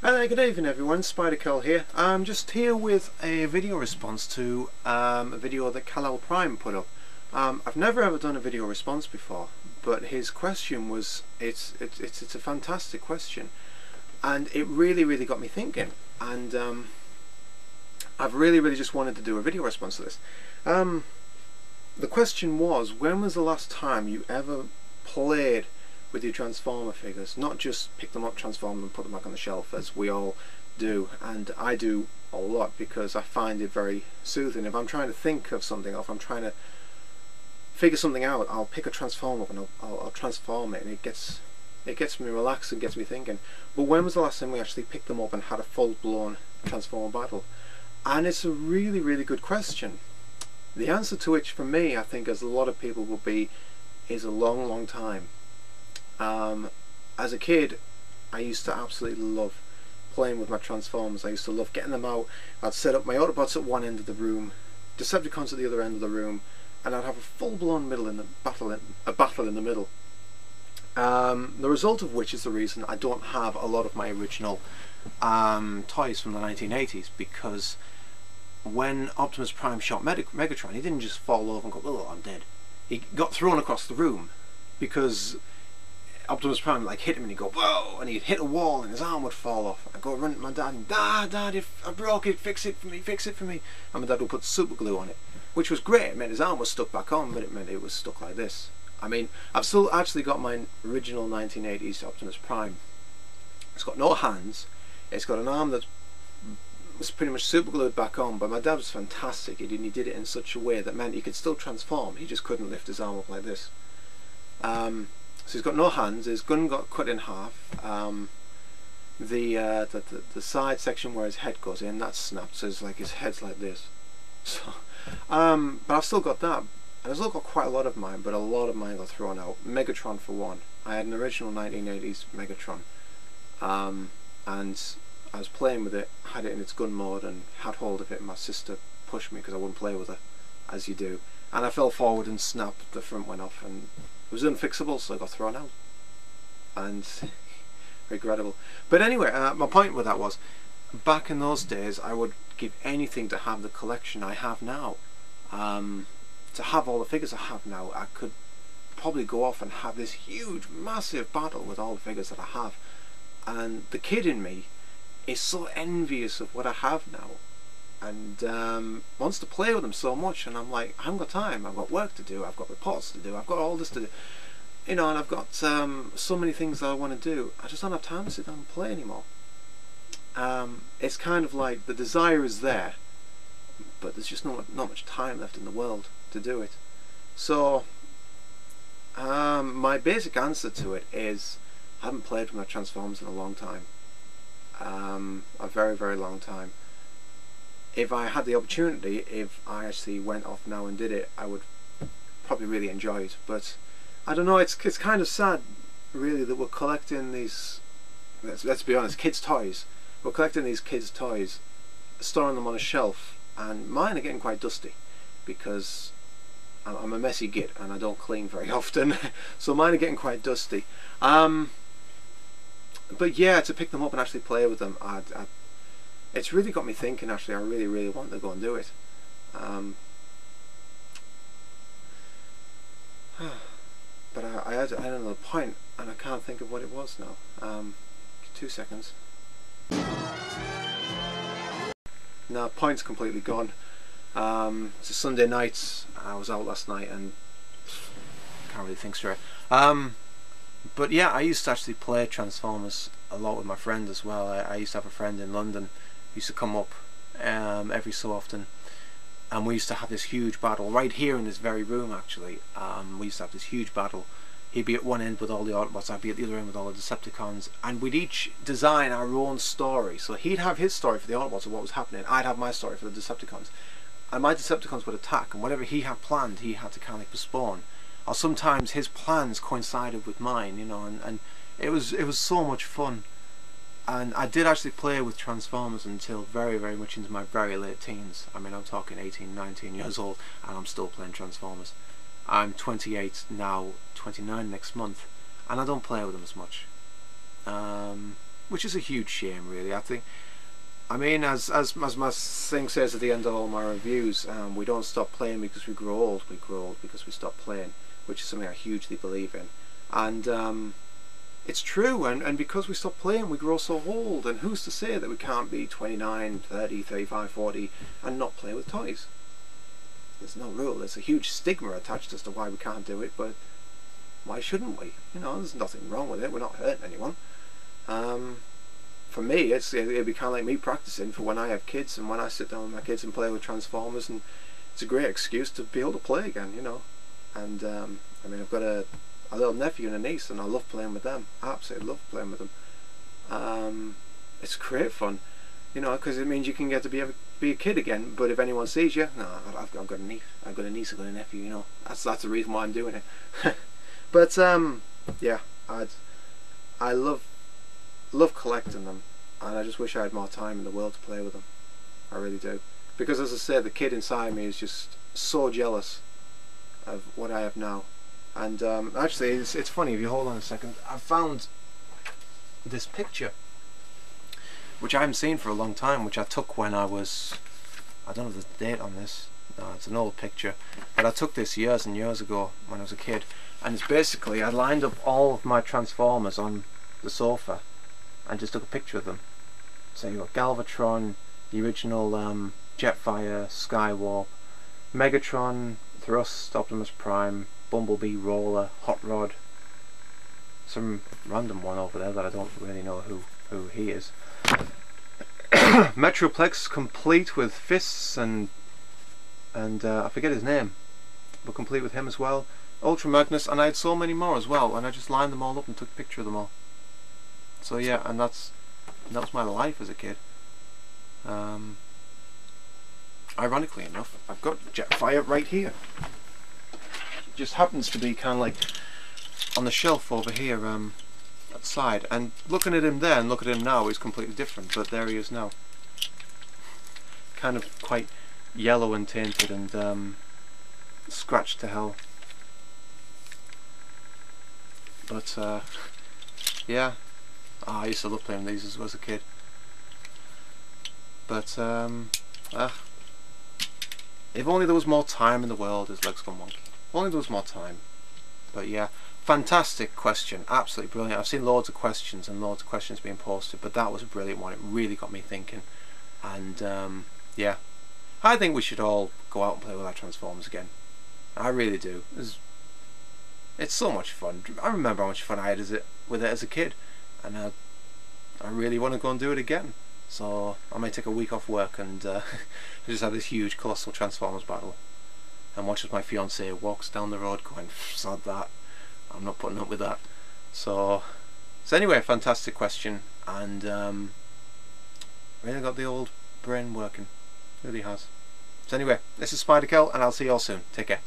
Hi there, good evening everyone, Spider-Kel here. I'm just here with a video response to a video that KalelPrime put up. I've never ever done a video response before, but his question was, it's a fantastic question, and it really got me thinking, and I've really just wanted to do a video response to this. The question was, when was the last time you ever played with your Transformer figures? Not just pick them up, transform them and put them back on the shelf as we all do, and I do a lot because I find it very soothing. If I'm trying to think of something, or if I'm trying to figure something out, I'll pick a Transformer up and I'll transform it, and it gets me relaxed and gets me thinking. But when was the last time we actually picked them up and had a full-blown Transformer battle? And it's a really good question. The answer to which, for me, I think, as a lot of people will be, is a long time. As a kid, I used to absolutely love playing with my Transformers. I used to love getting them out. I'd set up my Autobots at one end of the room, Decepticons at the other end of the room, and I'd have a full-blown battle in the middle. The result of which is the reason I don't have a lot of my original toys from the 1980s, because when Optimus Prime shot Megatron, he didn't just fall over and go, "Oh, I'm dead." He got thrown across the room, because Optimus Prime like hit him and he'd go, "Whoa!" and he'd hit a wall and his arm would fall off. I'd go run to my dad and, Dad, I broke it, fix it for me. And my dad would put super glue on it, which was great. It meant his arm was stuck back on, but it meant it was stuck like this. I mean, I've still actually got my original 1980s Optimus Prime. It's got no hands, it's got an arm that was pretty much super glued back on, but my dad was fantastic. He did it in such a way that meant he could still transform, he just couldn't lift his arm up like this. So he's got no hands, his gun got cut in half, the side section where his head goes in, that's snapped, so it's like his head's like this. So, but I've still got that, and I've still got quite a lot of mine, but a lot of mine got thrown out. Megatron for one. I had an original 1980s Megatron, and I was playing with it, had it in its gun mode, and had hold of it, and my sister pushed me because I wouldn't play with her, as you do, and I fell forward and snapped, the front went off, and it was unfixable, so I got thrown out, and regrettable. But anyway, my point with that was, back in those days, I would give anything to have the collection I have now. To have all the figures I have now, I could probably go off and have this huge, massive battle with all the figures that I have. And the kid in me is so envious of what I have now, and wants to play with them so much, and I'm like, I haven't got time, I've got work to do, I've got reports to do, I've got all this to do, you know, and I've got so many things that I want to do. I just don't have time to sit down and play anymore. It's kind of like the desire is there, but there's just not much time left in the world to do it. So my basic answer to it is, I haven't played with my Transformers in a long time, a very long time. If I had the opportunity, if I actually went off now and did it, I would probably really enjoy it. But I don't know, it's kind of sad really that we're collecting these, let's be honest, kids' toys. We're collecting these kids' toys, storing them on a shelf, and mine are getting quite dusty because I'm a messy git and I don't clean very often. So mine are getting quite dusty. But yeah, to pick them up and actually play with them, it's really got me thinking. Actually, I really want to go and do it. But I had another point, and I can't think of what it was now. 2 seconds. No, point's completely gone. It's a Sunday night. I was out last night and can't really think straight. But yeah, I used to actually play Transformers a lot with my friend as well. I used to have a friend in London who used to come up every so often, and we used to have this huge battle right here in this very room. Actually, we used to have this huge battle. He'd be at one end with all the Autobots, I'd be at the other end with all the Decepticons, and we'd each design our own story. So he'd have his story for the Autobots of what was happening, I'd have my story for the Decepticons, and my Decepticons would attack, and whatever he had planned, he had to kind of postpone. Or sometimes his plans coincided with mine, you know, and it was so much fun. And I did actually play with Transformers until very much into my very late teens. I mean, I'm talking 18, 19 years old, and I'm still playing Transformers. I'm 28 now, 29 next month, and I don't play with them as much. which is a huge shame, really. I mean, as my thing says at the end of all my reviews, we don't stop playing because we grow old. We grow old because we stop playing, which is something I hugely believe in. And it's true, and because we stop playing, we grow so old. And who's to say that we can't be 29, 30, 35, 40 and not play with toys? There's no rule. There's a huge stigma attached as to why we can't do it, but why shouldn't we? You know, there's nothing wrong with it. We're not hurting anyone. For me, it'd be kind of like me practicing for when I have kids and when I sit down with my kids and play with Transformers, and it's a great excuse to be able to play again, you know. And I mean, I've got a little nephew and a niece, and I love playing with them. I absolutely love playing with them. It's great fun, you know, because it means you can get to be a kid again. But if anyone sees you, no, I've got a niece, I've got a nephew, you know. That's the reason why I'm doing it. But yeah, I love collecting them, and I just wish I had more time in the world to play with them. I really do, because as I said, the kid inside me is just so jealous of what I have now. And actually, it's funny, if you hold on a second, I found this picture which I haven't seen for a long time, which I took when I was, I don't know the date on this, no, it's an old picture, but I took this years and years ago when I was a kid, and it's basically, I lined up all of my Transformers on the sofa and just took a picture of them. So you got Galvatron, the original Jetfire, Skywarp, Megatron, Thrust, Optimus Prime, Bumblebee, Roller, Hot Rod, some random one over there that I don't really know who he is. Metroplex complete with fists and I forget his name, but complete with him as well. Ultra Magnus, and I had so many more as well, and I just lined them all up and took a picture of them all. So yeah, and that was my life as a kid. Ironically enough, I've got Jetfire right here. It just happens to be kind of like on the shelf over here at the side, and looking at him then, look at him now, is completely different, but there he is now. Kind of quite yellow and tainted and scratched to hell. But yeah, I used to love playing these as a kid. But if only there was more time in the world, as Legs Gone Monkey. If only there was more time. But yeah, fantastic question, absolutely brilliant. I've seen loads of questions and loads of questions being posted, but that was a brilliant one. It really got me thinking. And yeah, I think we should all go out and play with our Transformers again. I really do. It's so much fun. I remember how much fun I had with it as a kid, and I really want to go and do it again. So I might take a week off work and just have this huge colossal Transformers battle, and watch as my fiance walks down the road going, sod that, I'm not putting up with that. So anyway, fantastic question, and really got the old brain working, really has. So anyway, this is Spider-Kel, and I'll see you all soon. Take care.